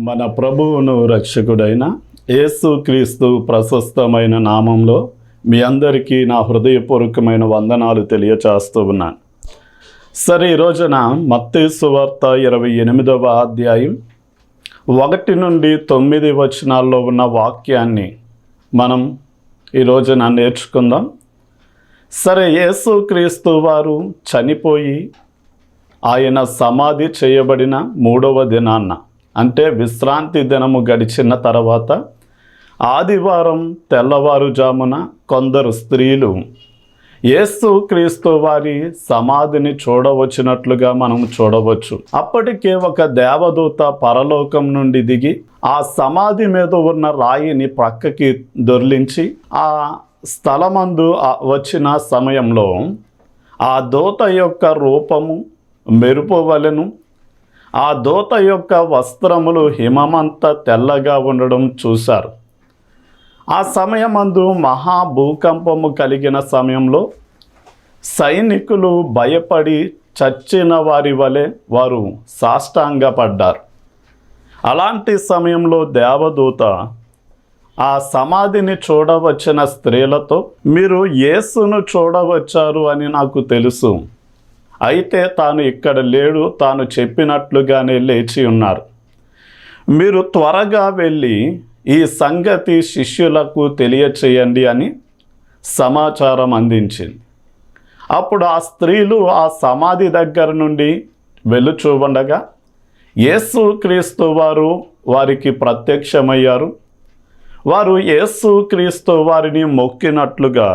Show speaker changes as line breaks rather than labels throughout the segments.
మన ప్రభువును రక్షకుడైన యేసుక్రీస్తు ప్రశస్తమైన నామంలో మీ అందరికీ నా హృదయపూర్వకమైన వందనాలు తెలియచేస్తూ ఉన్నాను. సరే, ఈ రోజున మత్తయి సువార్త 28వ అధ్యాయం 1 నుండి 9 వచనాల్లో ఉన్న వాక్యాన్ని మనం ఈ రోజున నేర్చుకుందాం. సరే, యేసుక్రీస్తు వారు చనిపోయి ఆయన సమాధి చేయబడిన 3వ దినాన్న, అంటే విశ్రాంతి దినము గడిచిన తర్వాత ఆదివారం తెల్లవారుజామున కొందరు స్త్రీలు యేసుక్రీస్తు వారి సమాధిని చూడవచ్చినట్లుగా మనం చూడవచ్చు. అప్పటికే ఒక దేవదూత పరలోకం నుండి దిగి ఆ సమాధి మీద ఉన్న రాయిని ప్రక్కకి దొర్లించి ఆ స్థలమందు వచ్చిన సమయంలో ఆ దూత యొక్క రూపము మెరుపు వలెను, ఆ దూత యొక్క వస్త్రములు హిమమంతా తెల్లగా ఉండడం చూశారు. ఆ సమయమందు మహాభూకంపము కలిగిన సమయంలో సైనికులు భయపడి చచ్చిన వారి వలె వారు సాష్టాంగపడ్డారు. అలాంటి సమయంలో దేవదూత ఆ సమాధిని చూడవచ్చిన స్త్రీలతో, మీరు యేసును చూడవచ్చారు అని నాకు తెలుసు, అయితే తాను ఇక్కడ లేడు, తాను చెప్పినట్లుగానే లేచి ఉన్నారు. మీరు త్వరగా వెళ్ళి ఈ సంగతి శిష్యులకు తెలియచేయండి అని సమాచారం అందించింది. అప్పుడు ఆ స్త్రీలు ఆ సమాధి దగ్గర నుండి వెలుచూడగా యేసుక్రీస్తు వారు వారికి ప్రత్యక్షమయ్యారు. వారు యేసుక్రీస్తు వారిని మొక్కినట్లుగా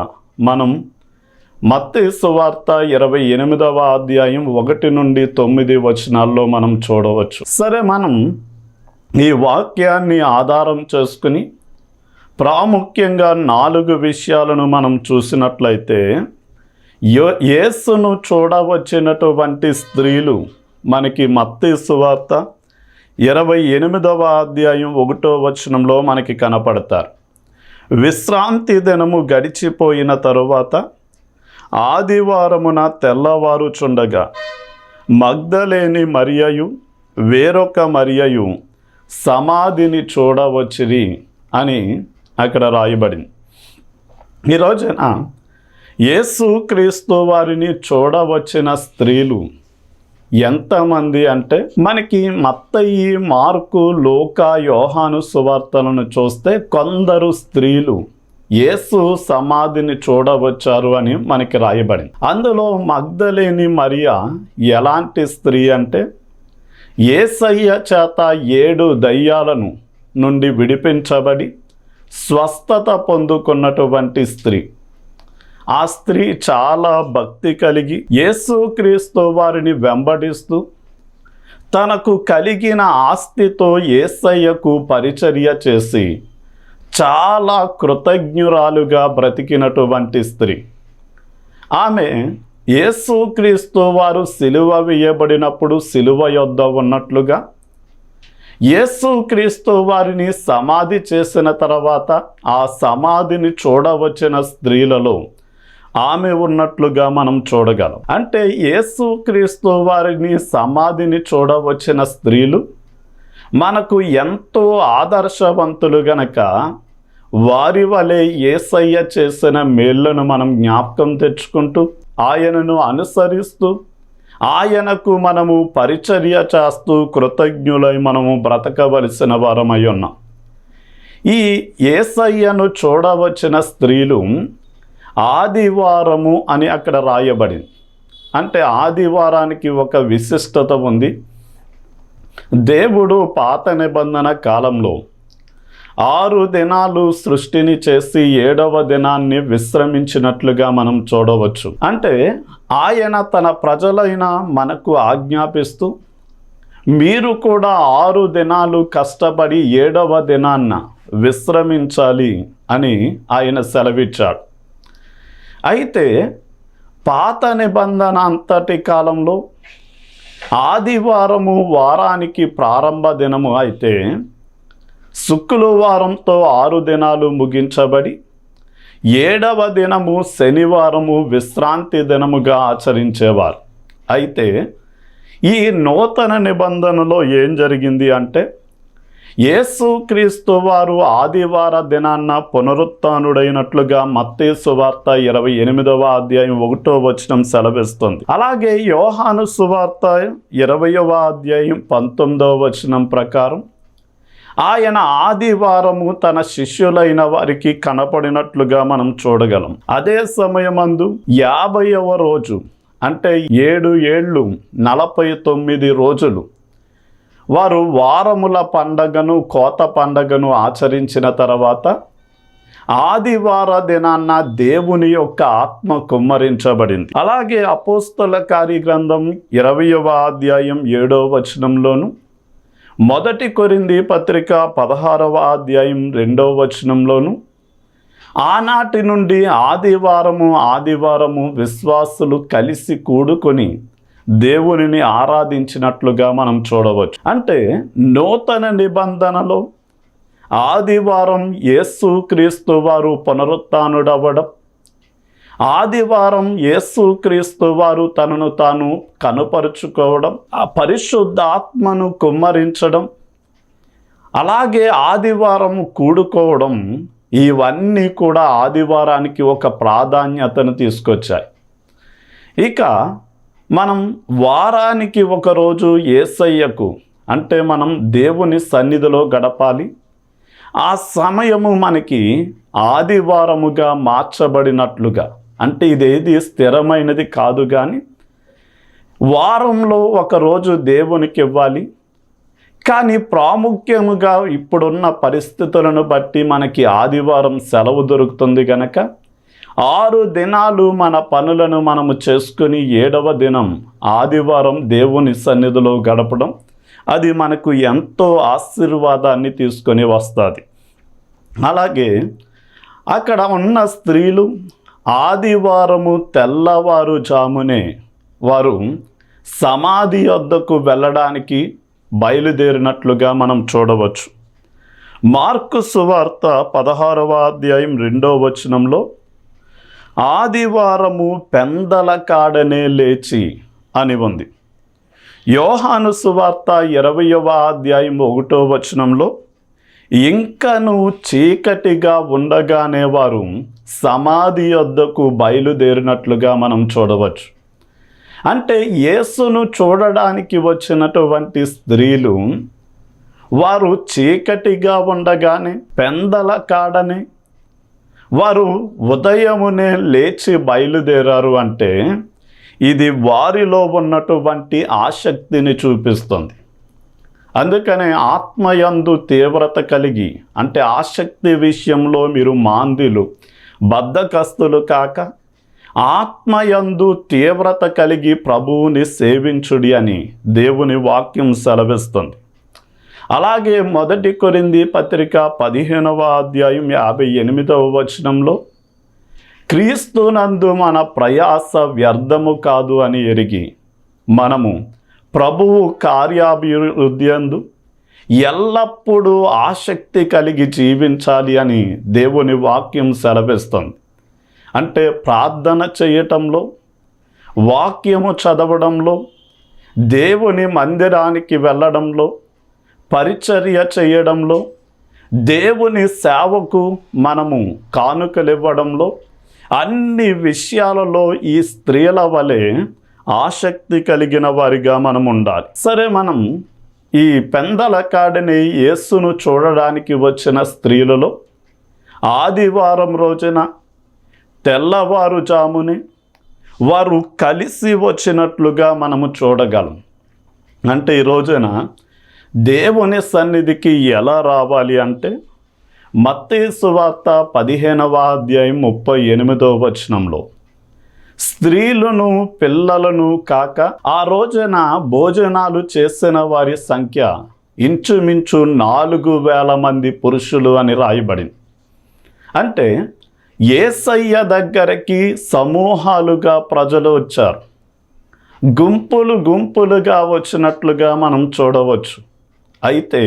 మనం మత్తయి సువార్త 28వ అధ్యాయం 1 నుండి 9 వచనాల్లో మనం చూడవచ్చు. సరే, మనం ఈ వాక్యాన్ని ఆధారం చేసుకుని ప్రాముఖ్యంగా 4 విషయాలను మనం చూసినట్లయితే, యేసును చూడవచ్చినటువంటి స్త్రీలు మనకి మత్తయి సువార్త 28వ అధ్యాయం 1వ వచనంలో మనకి కనపడతారు. విశ్రాంతి దినము గడిచిపోయిన తరువాత ఆదివారమున తెల్లవారుచుండగా మగ్దలేని మరియయు వేరొక మరియయు సమాధిని చూడవచ్చిరి అని అక్కడ రాయబడింది. ఈ రోజున యేసుక్రీస్తు వారిని చూడవచ్చిన స్త్రీలు ఎంతమంది అంటే, మనకి మత్తయి, మార్కు, లూకా, యోహాను సువార్తలను చూస్తే కొందరు స్త్రీలు యేసు సమాధిని చూడవచ్చారు అని మనకి రాయబడింది. అందులో మగ్దలేని మరియా ఎలాంటి స్త్రీ అంటే, యేసయ్య చేత 7 దయ్యాలను నుండి విడిపించబడి స్వస్థత పొందుకున్నటువంటి స్త్రీ. ఆ స్త్రీ చాలా భక్తి కలిగి యేసుక్రీస్తు వారిని వెంబడిస్తూ తనకు కలిగిన ఆస్తితో యేసయ్యకు పరిచర్య చేసి చాలా కృతజ్ఞురాలుగా బ్రతికినటువంటి స్త్రీ. ఆమె యేసుక్రీస్తు వారు సిలువ వేయబడినప్పుడు సిలువ యొద్ద ఉన్నట్లుగా, యేసుక్రీస్తు వారిని సమాధి చేసిన తర్వాత ఆ సమాధిని చూడవచ్చిన స్త్రీలలో ఆమె ఉన్నట్లుగా మనం చూడగలం. అంటే యేసుక్రీస్తు వారిని సమాధిని చూడవచ్చిన స్త్రీలు మనకు ఎంతో ఆదర్శవంతులు గనక వారి వలె యేసయ్య చేసిన మేళ్లను మనం జ్ఞాపకం తెచ్చుకుంటూ ఆయనను అనుసరిస్తూ ఆయనకు మనము పరిచర్య చేస్తూ కృతజ్ఞులై మనము బ్రతకవలసిన వారమై ఉన్నాం. ఈ యేసయ్యను చూడవచ్చిన స్త్రీలు ఆదివారము అని అక్కడ రాయబడింది. అంటే ఆదివారానికి ఒక విశిష్టత ఉంది. దేవుడు పాత నిబంధన కాలంలో 6 దినాలు సృష్టిని చేసి 7వ దినాన్ని విశ్రమించినట్లుగా మనం చూడవచ్చు. అంటే ఆయన తన ప్రజలైన మనకు ఆజ్ఞాపిస్తూ, మీరు కూడా 6 దినాలు కష్టపడి 7వ దినాన్న విశ్రమించాలి అని ఆయన సెలవిచ్చాడు. అయితే పాత నిబంధన అంతటి కాలంలో ఆదివారము వారానికి ప్రారంభ దినము అయితే శుక్రవారంతో 6 దినాలు ముగించబడి 7వ దినము శనివారము విశ్రాంతి దినముగా ఆచరించేవారు. అయితే ఈ నూతన నిబంధనలో ఏం జరిగింది అంటే, యేసుక్రీస్తు వారు ఆదివార దినాన్న పునరుత్థానుడైనట్లుగా మత్తయి సువార్త 28వ అధ్యాయం 1వ వచనం సెలవిస్తుంది. అలాగే యోహాను సువార్త 20వ అధ్యాయం 19వ వచనం ప్రకారం ఆయన ఆదివారము తన శిష్యులైన వారికి కనపడినట్లుగా మనం చూడగలం. అదే సమయమందు 50వ రోజు అంటే 7 ఏళ్ళు 49 రోజులు వారు వారముల పండగను కోత పండగను ఆచరించిన తర్వాత ఆదివార దినాన్న దేవుని యొక్క ఆత్మ కుమ్మరించబడింది. అలాగే అపోస్తల కార్యగ్రంథం 20వ అధ్యాయం 7వ వచనంలోను, మొదటి కొరింథీ పత్రిక 16వ అధ్యాయం 2వ వచనంలోను ఆనాటి నుండి ఆదివారము విశ్వాసులు కలిసి కూడుకొని దేవునిని ఆరాధించినట్లుగా మనం చూడవచ్చు. అంటే నూతన నిబంధనలో ఆదివారం యేసుక్రీస్తు వారు పునరుత్థానుడవ్వడం, ఆదివారం యేసుక్రీస్తు వారు తనను తాను కనుపరుచుకోవడం, ఆ పరిశుద్ధాత్మను కుమ్మరించడం, అలాగే ఆదివారం కూడుకోవడం, ఇవన్నీ కూడా ఆదివారానికి ఒక ప్రాధాన్యతను తీసుకొచ్చాయి. ఇక మనం వారానికి ఒకరోజు యేసయ్యకు అంటే మనం దేవుని సన్నిధిలో గడపాలి. ఆ సమయము మనకి ఆదివారముగా మార్చబడినట్లుగా, అంటే ఇదేది స్థిరమైనది కాదు, కానీ వారంలో ఒకరోజు దేవునికి ఇవ్వాలి. కానీ ప్రాముఖ్యముగా ఇప్పుడున్న పరిస్థితులను బట్టి మనకి ఆదివారం సెలవు దొరుకుతుంది కనుక 6 దినాలు మన పనులను మనము చేసుకుని 7వ దినం ఆదివారం దేవుని సన్నిధిలో గడపడం, అది మనకు ఎంతో ఆశీర్వాదాన్ని తీసుకొని వస్తుంది. అలాగే అక్కడ ఉన్న స్త్రీలు ఆదివారము తెల్లవారుజామునే వారు సమాధి వద్దకు వెళ్ళడానికి బయలుదేరినట్లుగా మనం చూడవచ్చు. మార్కు సువార్త 16వ అధ్యాయం 2వ వచనంలో ఆదివారము పెందల కాడనే లేచి అని ఉంది. యోహాను సువార్త 20వ అధ్యాయం 1వ వచనంలో ఇంకను చీకటిగా ఉండగానే వారు సమాధి వద్దకు బయలుదేరినట్లుగా మనం చూడవచ్చు. అంటే యేసును చూడడానికి వచ్చినటువంటి స్త్రీలు వారు చీకటిగా ఉండగానే పెందల కాడనే వారు ఉదయమునే లేచి బయలుదేరారు అంటే ఇది వారిలో ఉన్నటువంటి ఆసక్తిని చూపిస్తుంది. అందుకనే ఆత్మయందు తీవ్రత కలిగి, అంటే ఆసక్తి విషయంలో మీరు మాంద్యులు బద్ధకస్తులు కాక ఆత్మయందు తీవ్రత కలిగి ప్రభువుని సేవించుడి అని దేవుని వాక్యం సెలవిస్తుంది. అలాగే మొదటి కొరింథీ పత్రిక 15వ అధ్యాయం 58వ వచనంలో క్రీస్తునందు మన ప్రయాస వ్యర్థము కాదు అని ఎరిగి మనము ప్రభువు కార్యాభివృద్ధియందు ఎల్లప్పుడూ ఆసక్తి కలిగి జీవించాలి అని దేవుని వాక్యం సెలవిస్తుంది. అంటే ప్రార్థన చేయటంలో, వాక్యము చదవడంలో, దేవుని మందిరానికి వెళ్ళడంలో, పరిచర్య చేయడంలో, దేవుని సేవకు మనము కానుకలివ్వడంలో, అన్ని విషయాలలో ఈ స్త్రీల వలె ఆసక్తి కలిగిన వారిగా మనం ఉండాలి. సరే, మనం ఈ పెందల కాడని యేసును చూడడానికి వచ్చిన స్త్రీలలో ఆదివారం రోజున తెల్లవారుజామునే వారు కలిసి వచ్చినట్లుగా మనము చూడగలం. అంటే ఈ రోజున దేవుని సన్నిధికి ఎలా రావాలి అంటే మత్తయి సువార్త 15వ అధ్యాయం 38వ వచనంలో స్త్రీలను పిల్లలను కాక ఆ రోజున భోజనాలు చేసిన వారి సంఖ్య ఇంచుమించు 4,000 మంది పురుషులు అని రాయబడింది. అంటే యేసయ్య దగ్గరికి సమూహాలుగా ప్రజలు వచ్చారు. గుంపులు గుంపులుగా వచ్చినట్లుగా మనం చూడవచ్చు. అయితే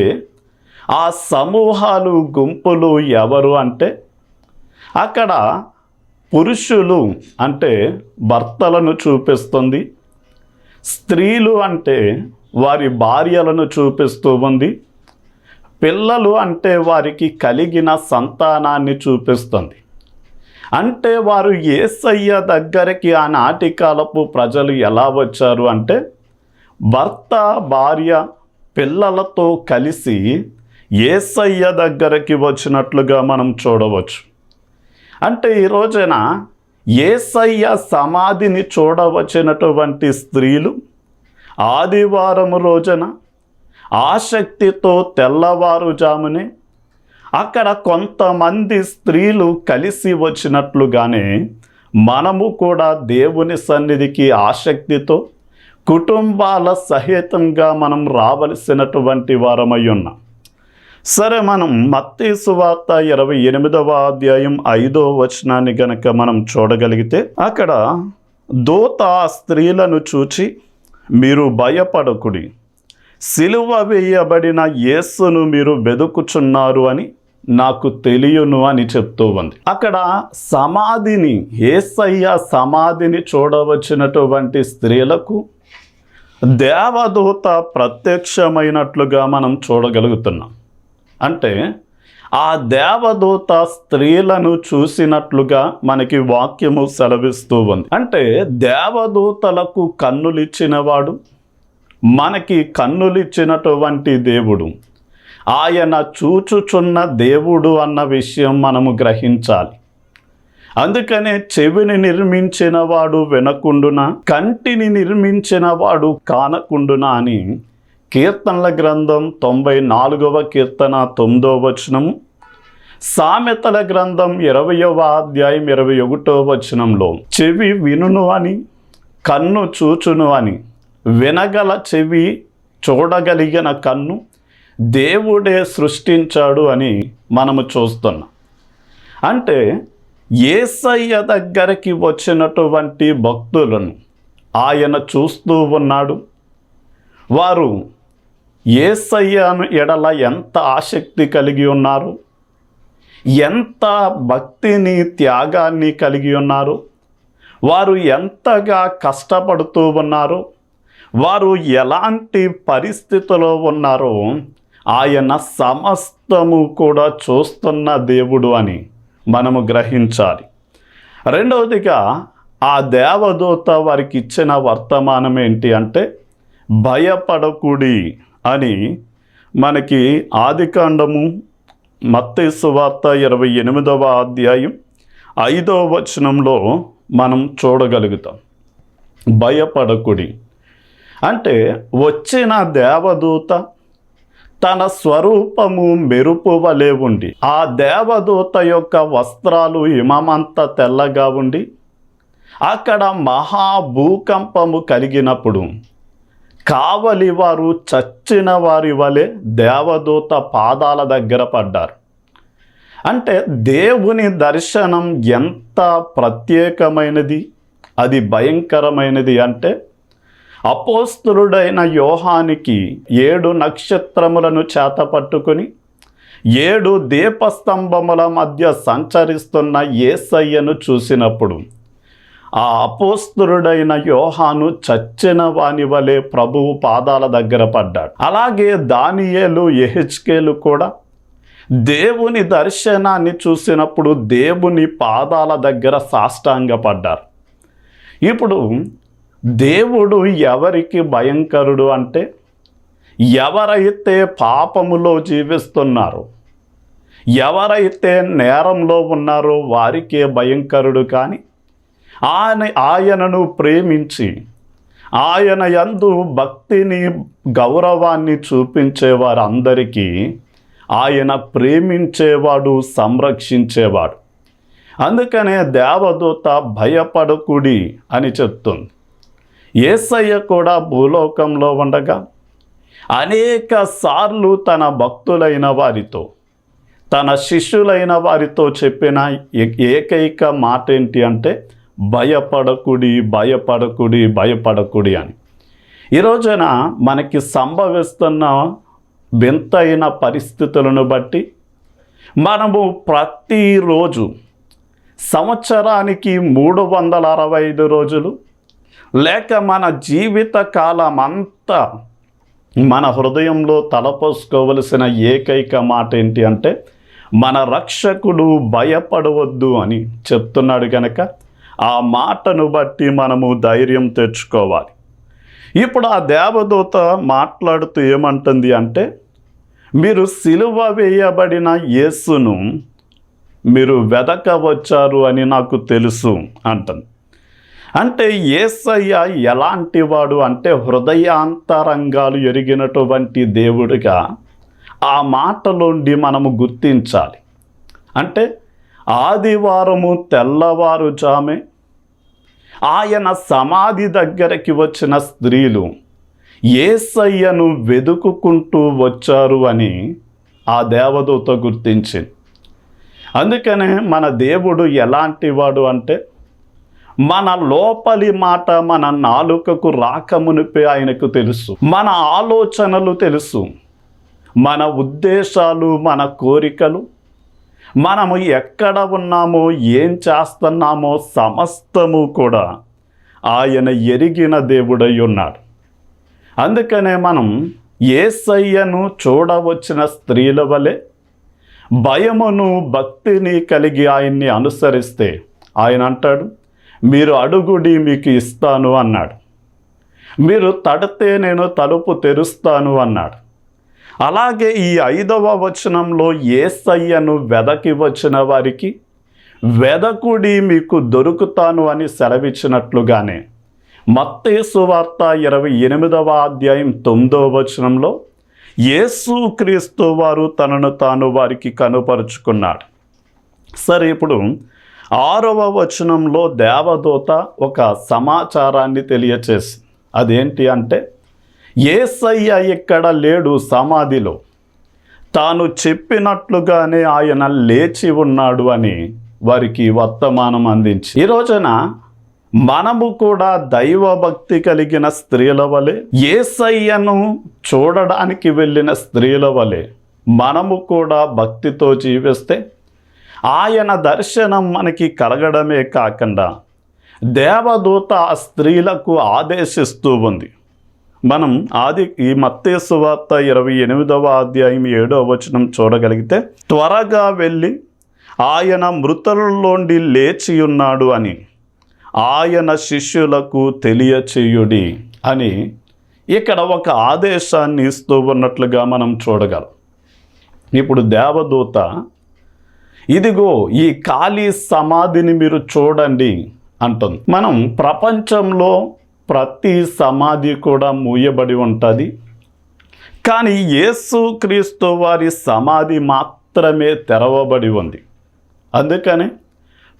ఆ సమూహాలు గుంపులు ఎవరు అంటే అక్కడ పురుషులు అంటే భర్తలను చూపిస్తుంది, స్త్రీలు అంటే వారి భార్యలను చూపిస్తూ ఉంది, పిల్లలు అంటే వారికి కలిగిన సంతానాన్ని చూపిస్తుంది. అంటే వారు యేసయ్య దగ్గరికి ఆనాటి కాలపు ప్రజలు ఎలా వచ్చారు అంటే భర్త భార్య పిల్లలతో కలిసి యేసయ్య దగ్గరికి వచ్చినట్లుగా మనం చూడవచ్చు. అంటే ఈ రోజున యేసయ్య సమాధిని చూడవచ్చినటువంటి స్త్రీలు ఆదివారం రోజున ఆసక్తితో తెల్లవారుజామునే అక్కడ కొంతమంది స్త్రీలు కలిసి వచ్చినట్లుగానే మనము కూడా దేవుని సన్నిధికి ఆసక్తితో కుటుంబాల సహితంగా మనం రావలసినటువంటి వారమై ఉన్నాం. సరే, మనం మత్తయి సువార్త 28వ అధ్యాయం 5వ వచనాన్ని గనక మనం చూడగలిగితే అక్కడ దూత ఆ స్త్రీలను చూచి, మీరు భయపడకుడి, సిలువ వేయబడిన యేసును మీరు వెదుకుచున్నారు అని నాకు తెలియను అని చెప్తూ ఉంది. అక్కడ సమాధిని, యేసయ్య సమాధిని చూడవచ్చినటువంటి స్త్రీలకు దేవదూత ప్రత్యక్షమైనట్లుగా మనం చూడగలుగుతున్నాం. అంటే ఆ దేవదూత స్త్రీలను చూసినట్లుగా మనకి వాక్యము సెలవిస్తూ ఉంది. అంటే దేవదూతలకు కన్నులిచ్చినవాడు, మనకి కన్నులిచ్చినటువంటి దేవుడు, ఆయన చూచుచున్న దేవుడు అన్న విషయం మనము గ్రహించాలి. అందుకనే చెవిని నిర్మించిన వాడు వినకుండునా, కంటిని నిర్మించిన వాడు కానకుండునా అని కీర్తనల గ్రంథం 94వ కీర్తన 9వ వచనము, సామెతల గ్రంథం 20వ అధ్యాయం 21వ వచనంలో చెవి వినును అని, కన్ను చూచును అని, వినగల చెవి, చూడగలిగిన కన్ను దేవుడే సృష్టించాడు అని మనము చూస్తున్నాం. అంటే యేసయ్య దగ్గరికి వచ్చినటువంటి భక్తులను ఆయన చూస్తూ ఉన్నాడు. వారు యేసయ్యను ఎడల ఎంత ఆసక్తి కలిగి ఉన్నారు, ఎంత భక్తిని, త్యాగాన్ని కలిగి ఉన్నారు, వారు ఎంతగా కష్టపడుతూ ఉన్నారు, వారు ఎలాంటి పరిస్థితిలో ఉన్నారో ఆయన సమస్తము కూడా చూస్తున్న దేవుడు అని మనము గ్రహించాలి. రెండవదిగా ఆ దేవదూత వారికి ఇచ్చిన వర్తమానం ఏంటి అంటే భయపడకుడి అని మనకి ఆదికాండము మత్తయి సువార్త 28వ అధ్యాయం 5వ వచనంలో మనం చూడగలుగుతాం. భయపడకుడి అంటే వచ్చిన దేవదూత తన స్వరూపము మెరుపు వలె ఉండి, ఆ దేవదూత యొక్క వస్త్రాలు హిమమంత తెల్లగా ఉండి, అక్కడ మహాభూకంపము కలిగినప్పుడు కావలి వారు చచ్చిన వారి వలె దేవదూత పాదాల దగ్గర పడ్డారు. అంటే దేవుని దర్శనం ఎంత ప్రత్యేకమైనది, అది భయంకరమైనది అంటే అపోస్తలుడైన యోహానికి 7 నక్షత్రములను చేతపట్టుకుని 7 దీపస్తంభముల మధ్య సంచరిస్తున్న యేసయ్యను చూసినప్పుడు ఆ అపోస్తలుడైన యోహాను చచ్చిన వాని వలె ప్రభువు పాదాల దగ్గర పడ్డాడు. అలాగే దానియేలు, యెహెజ్కేలు కూడా దేవుని దర్శనాన్ని చూసినప్పుడు దేవుని పాదాల దగ్గర సాష్టాంగపడ్డారు. ఇప్పుడు దేవుడు ఎవరికి భయంకరుడు అంటే ఎవరైతే పాపములో జీవిస్తున్నారో, ఎవరైతే నేరంలో ఉన్నారో వారికే భయంకరుడు. కానీ ఆయనను ప్రేమించి ఆయన యందు భక్తిని, గౌరవాన్ని చూపించే వారందరికీ ఆయన ప్రేమించేవాడు, సంరక్షించేవాడు. అందుకనే దేవదూత భయపడకుడి అని చెప్తుంది. యేసయ్య కూడా భూలోకంలో ఉండగా అనేక సార్లు తన భక్తులైన వారితో, తన శిష్యులైన వారితో చెప్పిన ఏకైక మాట ఏంటి అంటే భయపడకుడి, భయపడకుడి, భయపడకుడి అని. ఈ రోజున మనకి సంభవిస్తున్న వింతైన పరిస్థితులను బట్టి మనము ప్రతిరోజు సంవత్సరానికి 365 రోజులు లేక మన జీవిత కాలం అంతా మన హృదయంలో తలపోసుకోవలసిన ఏకైక మాట ఏంటి అంటే మన రక్షకుడు భయపడవద్దు అని చెప్తున్నాడు కనుక ఆ మాటను బట్టి మనము ధైర్యం తెచ్చుకోవాలి. ఇప్పుడు ఆ దేవదూత మాట్లాడుతూ ఏమంటుంది అంటే, మీరు సిలువ వేయబడిన యేసును మీరు వెదకవచ్చారు అని నాకు తెలుసు అంటుంది. అంటే యేసయ్య ఎలాంటి వాడు అంటే హృదయాంతరంగాలు ఎరిగినటువంటి దేవుడిగా ఆ మాటలోండి మనము గుర్తించాలి. అంటే ఆదివారము తెల్లవారుజామే ఆయన సమాధి దగ్గరికి వచ్చిన స్త్రీలు యేసయ్యను వెదుకుకుంటూ వచ్చారు అని ఆ దేవదూత గుర్తించింది. అందుకనే మన దేవుడు ఎలాంటి వాడు అంటే మన లోపలి మాట మన నాలుకకు రాకమునిపే ఆయనకు తెలుసు. మన ఆలోచనలు తెలుసు, మన ఉద్దేశాలు, మన కోరికలు, మనము ఎక్కడ ఉన్నామో ఏం చేస్తున్నామో సమస్తము కూడా ఆయన ఎరిగిన దేవుడై ఉన్నాడు. అందుకనే మనం యేసయ్యను చూడవచ్చిన స్త్రీల వలె భయమును భక్తిని కలిగి ఆయన్ని అనుసరిస్తే ఆయన అంటాడు, మీరు అడుగుడి మీకు ఇస్తాను అన్నాడు. మీరు తడితే నేను తలుపు తెరుస్తాను అన్నాడు. అలాగే ఈ 5వ వచనంలో యేసయ్యను వెదకి వచ్చిన వారికి వెదకుడి మీకు దొరుకుతాను అని సెలవిచ్చినట్లుగానే మత్తయి సువార్త 28వ అధ్యాయం 9వ వచనంలో యేసుక్రీస్తు వారు తనను తాను వారికి కనుపరుచుకున్నాడు. సరే, ఇప్పుడు 6వ వచనంలో దేవదూత ఒక సమాచారాన్ని తెలియచేసి, అదేంటి అంటే యేసయ్య ఇక్కడ లేడు సమాధిలో, తాను చెప్పినట్లుగానే ఆయన లేచి ఉన్నాడు అని వారికి వర్తమానం అందించి, ఈ రోజున మనము కూడా దైవభక్తి కలిగిన స్త్రీల వలె, యేసయ్యను చూడడానికి వెళ్ళిన స్త్రీల వలె మనము కూడా భక్తితో జీవిస్తే ఆయన దర్శనం మనకి కలగడమే కాకుండా దేవదూత ఆ స్త్రీలకు ఆదేశిస్తూ ఉంది. మనం ఈ మత్తయి సువార్త 28వ అధ్యాయం 7వ వచనం చూడగలిగితే, త్వరగా వెళ్ళి ఆయన మృతులలోండి లేచి ఉన్నాడు అని ఆయన శిష్యులకు తెలియచేయుడి అని ఇక్కడ ఒక ఆదేశాన్ని ఇస్తూ ఉన్నట్లుగా మనం చూడగలం. ఇప్పుడు దేవదూత, ఇదిగో ఈ ఖాళీ సమాధిని మీరు చూడండి అంటుంది. మనం ప్రపంచంలో ప్రతి సమాధి కూడా మూయబడి ఉంటుంది, కానీ యేసుక్రీస్తు వారి సమాధి మాత్రమే తెరవబడి ఉంది. అందుకని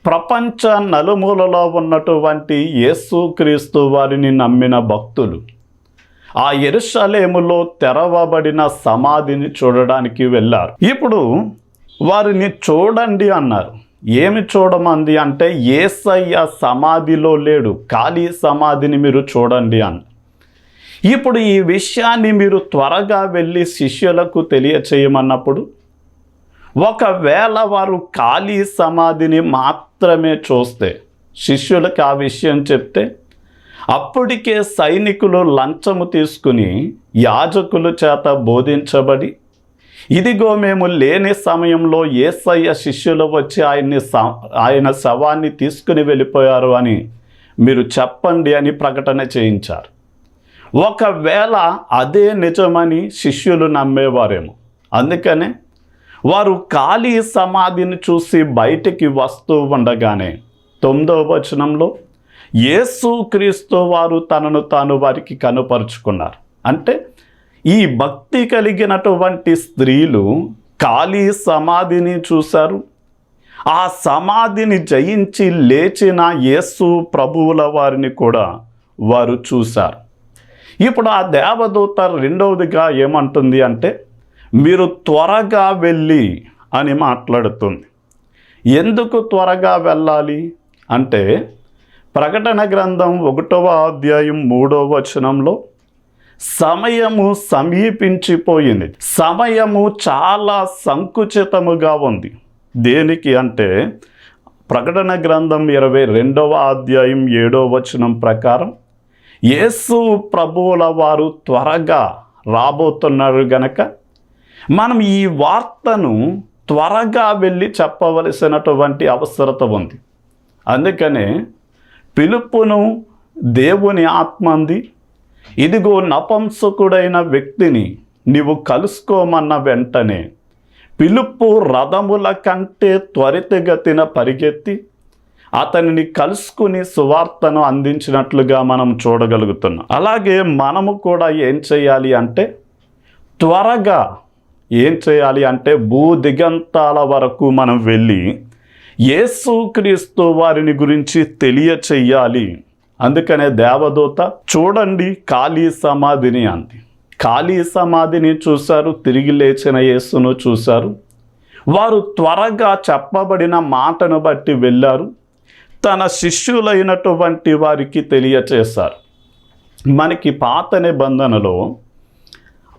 ప్రపంచ నలుమూలలో ఉన్నటువంటి యేసుక్రీస్తు వారిని నమ్మిన భక్తులు ఆ యెరూషలేములో తెరవబడిన సమాధిని చూడడానికి వెళ్ళారు. ఇప్పుడు వారిని చూడండి అన్నారు. ఏమి చూడమంది అంటే యేసయ్య సమాధిలో లేడు, ఖాళీ సమాధిని మీరు చూడండి అన్నారు. ఇప్పుడు ఈ విషయాన్ని మీరు త్వరగా వెళ్ళి శిష్యులకు తెలియచేయమన్నప్పుడు, ఒకవేళ వారు ఖాళీ సమాధిని మాత్రమే చూస్తే, శిష్యులకు ఆ విషయం చెప్తే, అప్పటికే సైనికులు లంచము తీసుకుని యాజకుల చేత బోధించబడి, ఇదిగో మేము లేని సమయంలో యేసయ్య శిష్యులు వచ్చి ఆయన శవాన్ని తీసుకుని వెళ్ళిపోయారు అని మీరు చెప్పండి అని ప్రకటన చేయించారు. ఒకవేళ అదే నిజమని శిష్యులు నమ్మేవారేమో. అందుకనే వారు ఖాళీ సమాధిని చూసి బయటికి వస్తూ ఉండగానే 9వ వచనంలో యేసుక్రీస్తు వారు తనను తాను వారికి కనుపరుచుకున్నారు. అంటే ఈ భక్తి కలిగినటువంటి స్త్రీలు ఖాళీ సమాధిని చూశారు, ఆ సమాధిని జయించి లేచిన యేసు ప్రభువుల వారిని కూడా వారు చూశారు. ఇప్పుడు ఆ దేవదూత రెండవదిగా ఏమంటుంది అంటే, మీరు త్వరగా వెళ్ళి అని మాట్లాడుతుంది. ఎందుకు త్వరగా వెళ్ళాలి అంటే, ప్రకటన గ్రంథం 1వ అధ్యాయం 3వ వచనంలో సమయము సమీపించిపోయింది, సమయము చాలా సంకుచితముగా ఉంది. దేనికి అంటే ప్రకటన గ్రంథం 22వ అధ్యాయం 7వ వచనం ప్రకారం యేసు ప్రభువుల వారు త్వరగా రాబోతున్నారు గనక మనం ఈ వార్తను త్వరగా వెళ్ళి చెప్పవలసినటువంటి అవసరత ఉంది. అందుకనే పిలుపును దేవుని ఆత్మ అంది, ఇదిగో నపుంసకుడైన వ్యక్తిని నీవు కలుసుకోమన్న వెంటనే పిలుపు రథముల కంటే త్వరితగతిన పరిగెత్తి అతనిని కలుసుకుని సువార్తను అందించినట్లుగా మనం చూడగలుగుతున్నాం. అలాగే మనము కూడా ఏం చేయాలి అంటే త్వరగా భూ దిగంతాల వరకు మనం వెళ్ళి యేసుక్రీస్తు వారిని గురించి తెలియచెయ్యాలి. అందుకనే దేవదూత చూడండి ఖాళీ సమాధిని అంది. ఖాళీ సమాధిని చూశారు, తిరిగి లేచిన యేసును చూశారు. వారు త్వరగా చెప్పబడిన మాటను బట్టి వెళ్ళారు, తన శిష్యులైనటువంటి వారికి తెలియచేశారు. మనకి పాత నిబంధనలో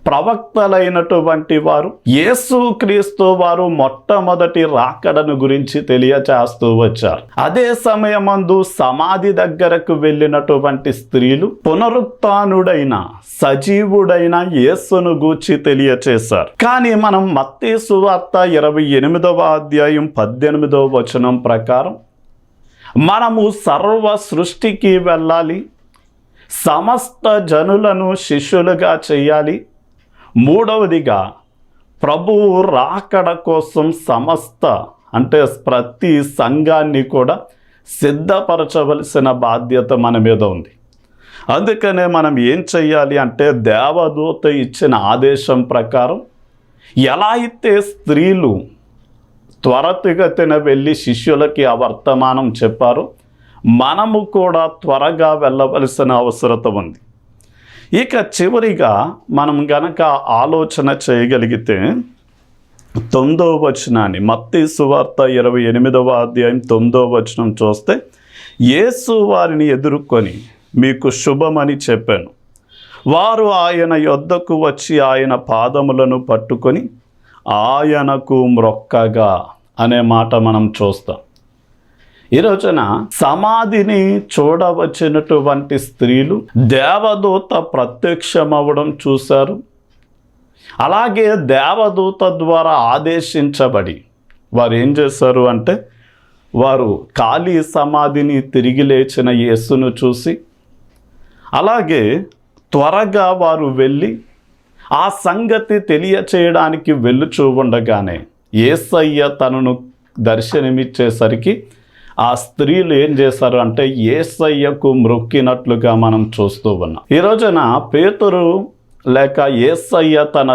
ప్రవక్తలైనటువంటి వారు యేసుక్రీస్తు వారు మొట్టమొదటి రాకడను గురించి తెలియచేస్తూ వచ్చారు. అదే సమయమందు సమాధి దగ్గరకు వెళ్ళినటువంటి స్త్రీలు పునరుత్థానుడైన సజీవుడైన యేసును గూర్చి తెలియచేశారు. కానీ మనం మత్తయి సువార్త 28వ అధ్యాయం 18వ వచనం ప్రకారం మనము సర్వ సృష్టికి వెళ్ళాలి, సమస్త జనులను శిష్యులుగా చేయాలి, మూడవదిగా ప్రభువు రాకడ కోసం అంటే ప్రతి సంఘాన్ని కూడా సిద్ధపరచవలసిన బాధ్యత మన మీద ఉంది. అందుకనే మనం ఏం చెయ్యాలి అంటే దేవదూత ఇచ్చిన ఆదేశం ప్రకారం ఎలా అయితే స్త్రీలు త్వరితగతిన వెళ్ళి శిష్యులకి ఆ వర్తమానం చెప్పారో మనము కూడా త్వరగా వెళ్ళవలసిన అవసరత ఉంది. ఇక చివరిగా మనం గనక ఆలోచన చేయగలిగితే 9వ వచనాన్ని మత్తయి సువార్త 28వ అధ్యాయం 9వ వచనం చూస్తే యేసు వారిని ఎదుర్కొని మీకు శుభమని చెప్పాను. వారు ఆయన యొద్దకు వచ్చి ఆయన పాదములను పట్టుకొని ఆయనకు మ్రొక్కగా అనే మాట మనం చూస్తాం. ఈ రోజున సమాధిని చూడవచ్చినటువంటి స్త్రీలు దేవదూత ప్రత్యక్షమవడం చూశారు. అలాగే దేవదూత ద్వారా ఆదేశించబడి వారు ఏం చేశారు అంటే వారు ఖాళీ సమాధిని తిరిగి లేచిన యేసును చూసి అలాగే త్వరగా వారు వెళ్ళి ఆ సంగతి తెలియచేయడానికి వెళ్ళుచూ ఉండగానే యేసయ్య తనను దర్శనమిచ్చేసరికి ఆ స్త్రీలు ఏం చేశారు అంటే యేసయ్యకు మ్రొక్కినట్లుగా మనం చూస్తూ ఉన్నాం. ఈ రోజున పేతురు లేక యేసయ్య తన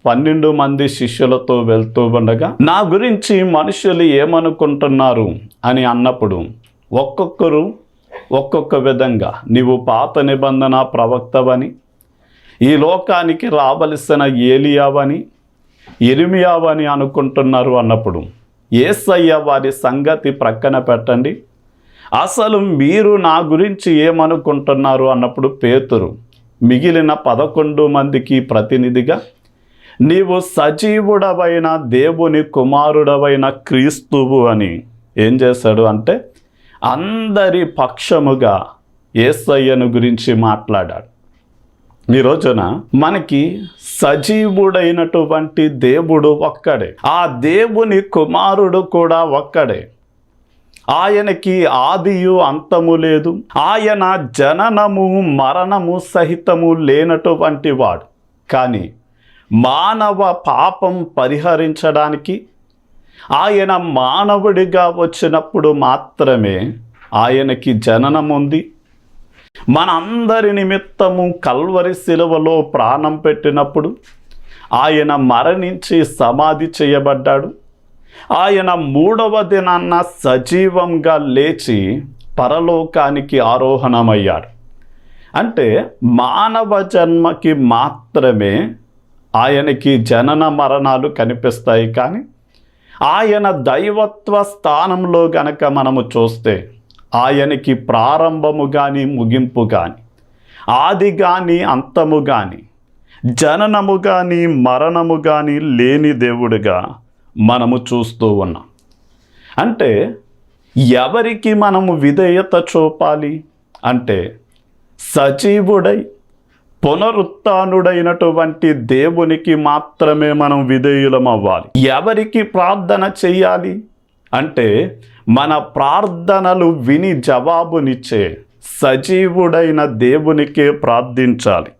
12 మంది శిష్యులతో వెళ్తూ ఉండగా నా గురించి మనుషులు ఏమనుకుంటున్నారు అని అన్నప్పుడు ఒక్కొక్కరు ఒక్కొక్క విధంగా నీవు పాత నిబంధన ప్రవక్తవని, ఈ లోకానికి రావలసిన ఏలియావని, ఇర్మియావని అనుకుంటున్నారు అన్నప్పుడు యేసయ్య వారి సంగతి ప్రక్కన పెట్టండి, అసలు మీరు నా గురించి ఏమనుకుంటున్నారు అన్నప్పుడు పేతురు మిగిలిన 11 మందికి ప్రతినిధిగా నీవు సజీవుడవైన దేవుని కుమారుడవైన క్రీస్తువు అని ఏం చేశాడు అంటే అందరి పక్షముగా యేసయ్యను గురించి మాట్లాడాడు. ఈ రోజున మనకి సజీవుడైనటువంటి దేవుడు ఒక్కడే, ఆ దేవుని కుమారుడు కూడా ఒక్కడే. ఆయనకి ఆదియు అంతము లేదు, ఆయన జననము మరణము సహితము లేనటువంటి వాడు. కానీ మానవ పాపం పరిహరించడానికి ఆయన మానవుడిగా వచ్చినప్పుడు మాత్రమే ఆయనకి జననం ఉంది. మనందరి నిమిత్తము కల్వరి శిలువలో ప్రాణం పెట్టినప్పుడు ఆయన మరణించి సమాధి చేయబడ్డాడు. ఆయన 3వ దినాన్న సజీవంగా లేచి పరలోకానికి ఆరోహణమయ్యాడు. అంటే మానవ జన్మకి మాత్రమే ఆయనకి జనన మరణాలు కనిపిస్తాయి. కానీ ఆయన దైవత్వ స్థానంలో గనక మనము చూస్తే ఆయనకి ప్రారంభము కానీ ముగింపు కానీ, ఆది కానీ అంతము కానీ, జననము కానీ మరణము కానీ లేని దేవుడిగా మనము చూస్తూ ఉన్నాం. అంటే ఎవరికి మనము విధేయత చూపాలి అంటే సజీవుడై పునరుత్థానుడైనటువంటి దేవునికి మాత్రమే మనం విధేయులం అవ్వాలి. ఎవరికి ప్రార్థన చేయాలి అంటే మన ప్రార్థనలు విని జవాబునిచ్చే సజీవుడైన దేవునికే ప్రార్థించాలి.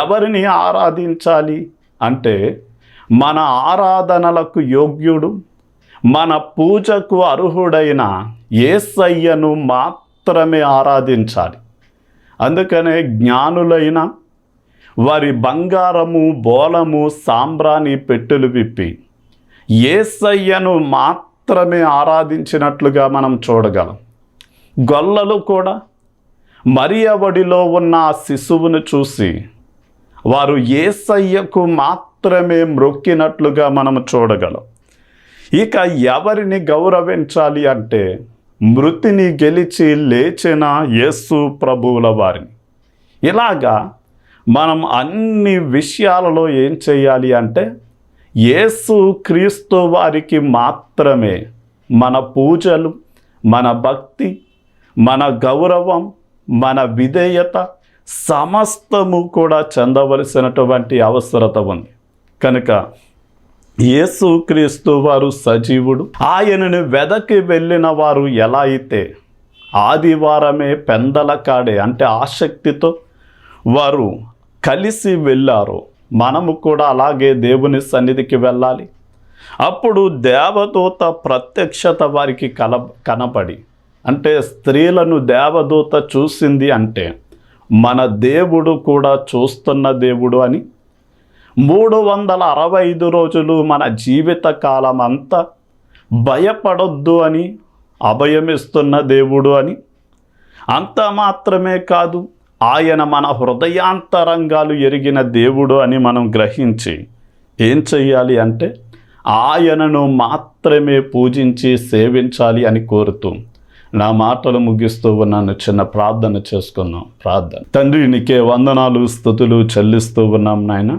ఎవరిని ఆరాధించాలి అంటే మన ఆరాధనలకు యోగ్యుడు, మన పూజకు అర్హుడైన యేసయ్యను మాత్రమే ఆరాధించాలి. అందుకనే జ్ఞానులైన వారి బంగారము, బోలము, సాంబ్రాణి పెట్టెలు విప్పి యేసయ్యను మాత్రమే ఆరాధించినట్లుగా మనం చూడగలం. గొల్లలు కూడా మరియ ఒడిలో ఉన్న ఆ శిశువును చూసి వారు యేసయ్యకు మాత్రమే మ్రొక్కినట్లుగా మనం చూడగలం. ఇక ఎవరిని గౌరవించాలి అంటే మృతిని గెలిచి లేచిన యేసు ప్రభువుల వారిని. ఇలాగా మనం అన్ని విషయాలలో ఏం చేయాలి అంటే యేసు క్రీస్తు వారికి మాత్రమే మన పూజలు, మన భక్తి, మన గౌరవం, మన విధేయత సమస్తము కూడా చెందవలసినటువంటి అవసరత ఉంది. కనుక యేసు క్రీస్తు వారు సజీవుడు. ఆయనను వెదకి వెళ్ళిన వారు ఎలా అయితే ఆదివారమే పెందల కాడే అంటే ఆసక్తితో వారు కలిసి వెళ్ళారో మనము కూడా అలాగే దేవుని సన్నిధికి వెళ్ళాలి. అప్పుడు దేవదూత ప్రత్యక్షత వారికి కనపడి, అంటే స్త్రీలను దేవదూత చూసింది అంటే మన దేవుడు కూడా చూస్తున్న దేవుడు అని, 365 రోజులు మన జీవిత కాలం అంతా భయపడొద్దు అని అభయమిస్తున్న దేవుడు అని, అంత మాత్రమే కాదు ఆయన మన హృదయాంతరంగాలు ఎరిగిన దేవుడు అని మనం గ్రహించి ఏం చెయ్యాలి అంటే ఆయనను మాత్రమే పూజించి సేవించాలి అని కోరుతూ నా మాటలు ముగిస్తూ ఉన్నాను. చిన్న ప్రార్థన చేసుకుందాం. ప్రార్థన. తండ్రి, నీకే వందనాలు, స్తుతులు చెల్లిస్తూ ఉన్నాం నాయన.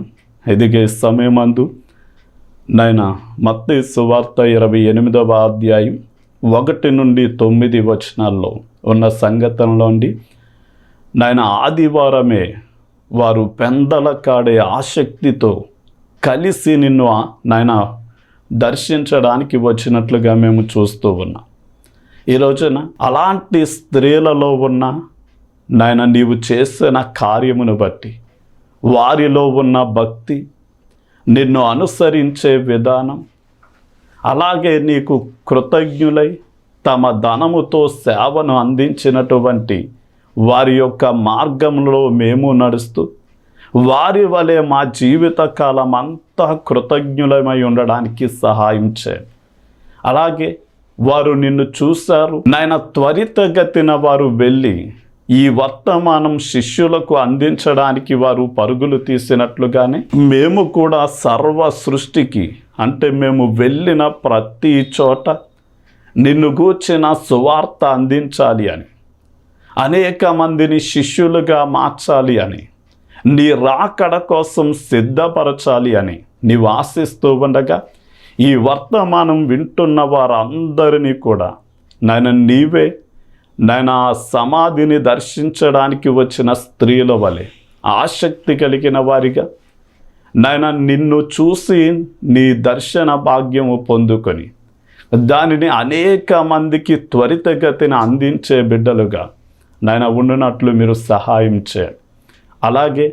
ఎదిగే సమయమందు నాయన మత్తయి సువార్త 28వ అధ్యాయం 1 నుండి 9 వచనాల్లో ఉన్న సంగతంలోండి నాయన ఆదివారమే వారు పెందల కాడే ఆసక్తితో కలిసి నిన్ను నాయన దర్శించడానికి వచ్చినట్లుగా మేము చూస్తూ ఉన్నాం. ఈ రోజున అలాంటి స్త్రీలలో ఉన్న నాయన నీవు చేసిన కార్యమును బట్టి వారిలో ఉన్న భక్తి, నిన్ను అనుసరించే విధానం, అలాగే నీకు కృతజ్ఞులై తమ ధనముతో సేవను అందించినటువంటి వారి యొక్క మార్గంలో మేము నడుస్తూ వారి వలె మా జీవిత కాలం అంతా కృతజ్ఞులమై ఉండడానికి సహాయం చేయండి. అలాగే వారు నిన్ను చూశారు నాయన, త్వరితగతిన వారు వెళ్ళి ఈ వర్తమానం శిష్యులకు అందించడానికి వారు పరుగులు తీసినట్లుగానే మేము కూడా సర్వ సృష్టికి, అంటే మేము వెళ్ళిన ప్రతి చోట నిన్ను గూర్చిన సువార్త అందించాలి అని, అనేక మందిని శిష్యులుగా మార్చాలి అని, నీ రాకడ కోసం సిద్ధపరచాలి అని నీవు ఆశిస్తూ ఉండగా ఈ వర్తమానం వింటున్న వారందరినీ కూడా నాయన నీవే నాయన సమాధిని దర్శించడానికి వచ్చిన స్త్రీల వలె ఆసక్తి కలిగిన వారిగా నాయన నిన్ను చూసి నీ దర్శన భాగ్యము పొందుకొని దానిని అనేక మందికి త్వరితగతిన అందించే బిడ్డలుగా నాయన ఉండునట్లు మీరు సహాయం చేయండి. అలాగే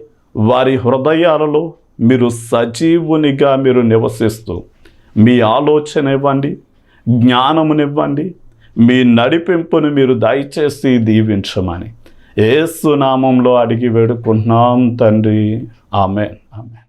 వారి హృదయాలలో మీరు సజీవునిగా మీరు నివసిస్తూ మీ ఆలోచన ఇవ్వండి, జ్ఞానమునివ్వండి, మీ నడిపింపును మీరు దయచేసి దీవించమని యేసు నామంలో అడిగి వేడుకుంటున్నాం తండ్రి. ఆమేన్. ఆమేన్.